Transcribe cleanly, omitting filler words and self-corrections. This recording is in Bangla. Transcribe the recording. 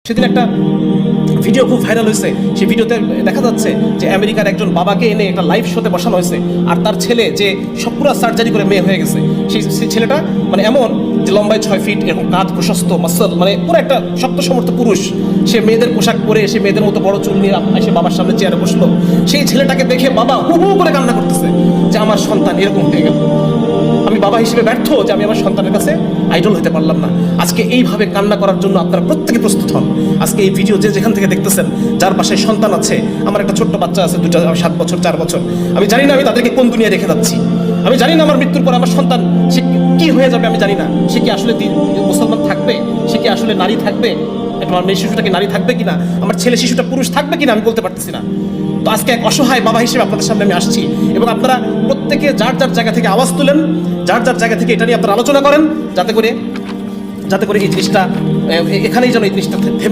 সেদিন একটা ভিডিও খুব ভাইরাল হয়েছে। সেই ভিডিওতে দেখা যাচ্ছে যে আমেরিকার একজন বাবাকে এনে একটা লাইভ শোতে বসানো হয়েছে, আর তার ছেলে যে সব পুরো সার্জারি করে মেয়ে হয়ে গেছে। সেই ছেলেটা মানে এমন যে লম্বায় 6 ফিট, এরকম কাঁধ প্রশস্ত, মাসল, মানে পুরো একটা শক্ত সমর্থ পুরুষ। সে মেয়েদের পোশাক পরে, সে মেয়েদের মতো বড় চুল নিয়ে এসে বাবার সামনে চেয়ারে বসলো। সেই ছেলেটাকে দেখে বাবা হু হু করে কান্না করতেছে যে আমার সন্তান এরকম হয়ে গেল, আমি বাবা হিসেবে ব্যর্থ যে আমি আমার সন্তানের কাছে আইডল হতে পারলাম না। আজকে এইভাবে কান্না করার জন্য আপনারা প্রত্যেকে প্রস্তুত হন। আজকে এই ভিডিও যে যেখান থেকে দেখতেছেন, যার বাসায় সন্তান আছে, আমার একটা ছোট্ট বাচ্চা আছে, 7 বছর 4 বছর, আমি জানি না আমি তাদেরকে কোন দুনিয়ায় রেখে যাচ্ছি। আমি জানি না আমার মৃত্যুর পর আমার সন্তান সে কি হয়ে যাবে, আমি জানি না। সে কি আসলে মুসলমান থাকবে, সে কি আসলে নারী থাকবে, আমার মেয়ে শিশুটা কি নারী থাকবে কিনা, আমার ছেলে শিশুটা পুরুষ থাকবে কিনা, আমি বলতে পারতেছি না। তো আজকে এক অসহায় বাবা হিসেবে আপনাদের সামনে আমি আসছি, এবং আপনারা প্রত্যেকে যার যার জায়গা থেকে আওয়াজ তুলেন, যার যার জায়গা থেকে এটা নিয়ে আপনারা আলোচনা করেন, যাতে করে এই জিনিসটা এখানেই যেন এই জিনিসটা থেমে